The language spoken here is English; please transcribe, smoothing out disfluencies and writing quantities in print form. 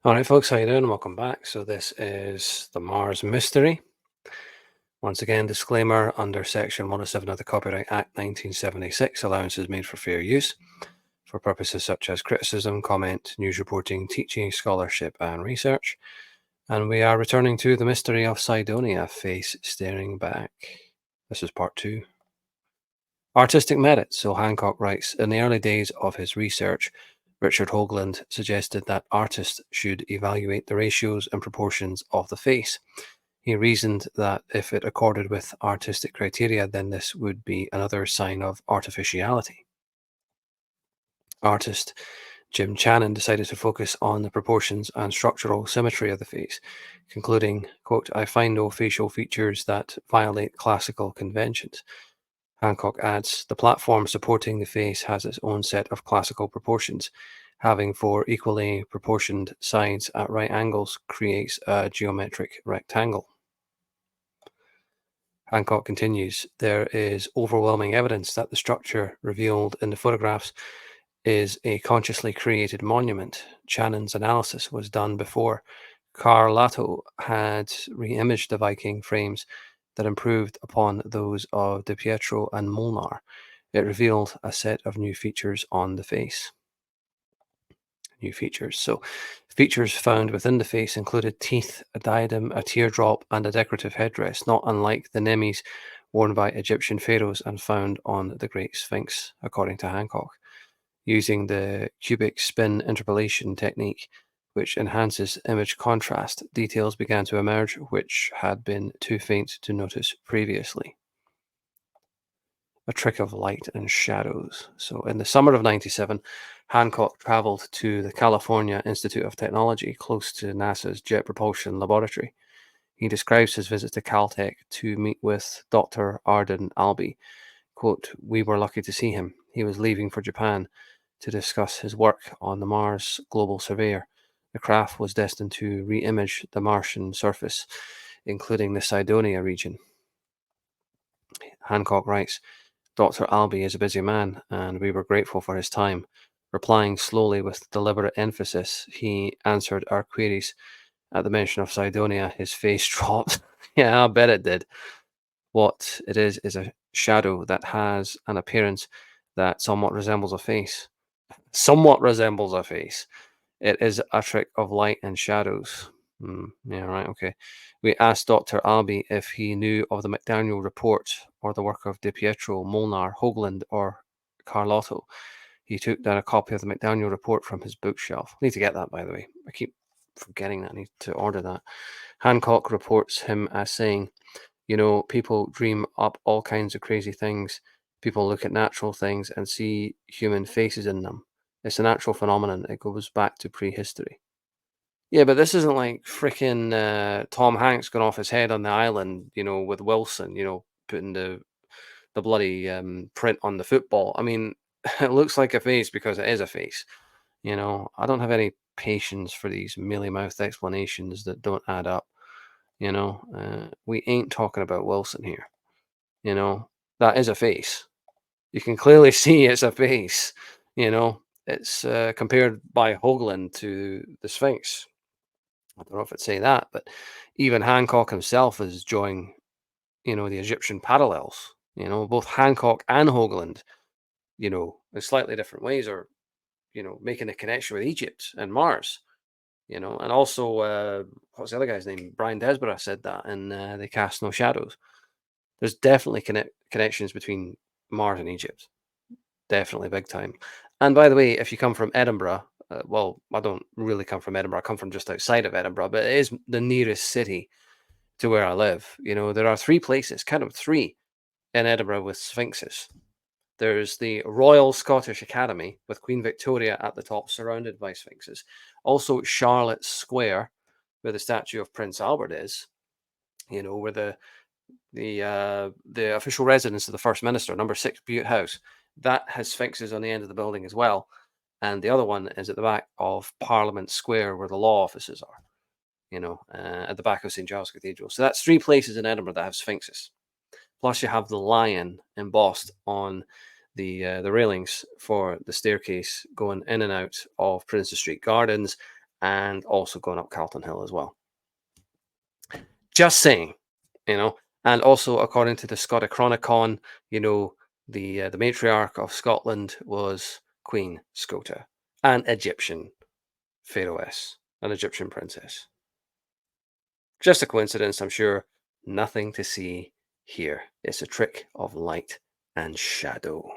All right, folks, how you doing? Welcome back. So this is the Mars Mystery. Once again, disclaimer under Section 107 of the Copyright Act 1976, allowances made for fair use for purposes such as criticism, comment, news reporting, teaching, scholarship, and research. And we are returning to the mystery of Cydonia, face staring back. This is part two. Artistic merit. So Hancock writes, in the early days of his research, Richard Hoagland suggested that artists should evaluate the ratios and proportions of the face. He reasoned that if it accorded with artistic criteria, then this would be another sign of artificiality. Artist Jim Channon decided to focus on the proportions and structural symmetry of the face, concluding, quote, I find no facial features that violate classical conventions. Hancock adds, the platform supporting the face has its own set of classical proportions. Having four equally proportioned sides at right angles creates a geometric rectangle. Hancock continues, there is overwhelming evidence that the structure revealed in the photographs is a consciously created monument. Channon's analysis was done before Carlato had re-imaged the Viking frames that improved upon those of De Pietro and Molnar. It revealed a set of new features on the face. New features. So, features found within the face included teeth, a diadem, a teardrop, and a decorative headdress, not unlike the nemes worn by Egyptian pharaohs and found on the Great Sphinx, according to Hancock. Using the cubic spin interpolation technique, which enhances image contrast, details began to emerge which had been too faint to notice previously. A trick of light and shadows. So, in the summer of 97, Hancock traveled to the California Institute of Technology, close to NASA's Jet Propulsion Laboratory. He describes his visit to Caltech to meet with Dr. Arden Albee. Quote, we were lucky to see him. He was leaving for Japan to discuss his work on the Mars Global Surveyor. The craft was destined to re-image the Martian surface, including the Cydonia region. Hancock writes, Dr. Albee is a busy man, and we were grateful for his time. Replying slowly with deliberate emphasis, he answered our queries. At the mention of Cydonia, his face dropped. Yeah, I bet it did. What it is a shadow that has an appearance that somewhat resembles a face. Somewhat resembles a face. It is a trick of light and shadows. Yeah, right, okay. We asked Dr. Albee if he knew of the McDaniel report or the work of De Pietro, Molnar, Hoagland, or Carlotto. He took down a copy of the McDaniel report from his bookshelf. I need to get that, by the way. I keep forgetting that. I need to order that. Hancock reports him as saying, people dream up all kinds of crazy things. People look at natural things and see human faces in them. It's a natural phenomenon. It goes back to prehistory. Yeah, but this isn't like freaking Tom Hanks going off his head on the island, with Wilson, putting the bloody print on the football. I mean, it looks like a face because it is a face. I don't have any patience for these mealy mouthed explanations that don't add up. We ain't talking about Wilson here. You know, that is a face. You can clearly see it's a face. It's compared by Hoagland to the Sphinx. I don't know if I'd say that, but even Hancock himself is drawing, the Egyptian parallels. Both Hancock and Hoagland, in slightly different ways are, making a connection with Egypt and Mars. And also, what's the other guy's name? Brian Desborough said that in They Cast No Shadows. There's definitely connections between Mars and Egypt. Definitely big time. And by the way, if you come from Edinburgh, well, I don't really come from Edinburgh. I come from just outside of Edinburgh, but it is the nearest city to where I live. There are three places, kind of three, in Edinburgh with sphinxes. There's the Royal Scottish Academy with Queen Victoria at the top, surrounded by sphinxes. Also, Charlotte Square, where the statue of Prince Albert is. Where the official residence of the First Minister, number 6 Bute House, that has sphinxes on the end of the building as well. And the other one is at the back of Parliament Square, where the law offices are. At the back of St Giles Cathedral. So that's three places in Edinburgh that have sphinxes. Plus, you have the lion embossed on the railings for the staircase going in and out of Princes Street Gardens and also going up Carlton Hill as well. Just saying, you know. And also, according to the Scotichronicon, you know, the matriarch of Scotland was Queen Scota, an Egyptian pharaohess, an Egyptian princess. Just a coincidence, I'm sure. Nothing to see here. It's a trick of light and shadow.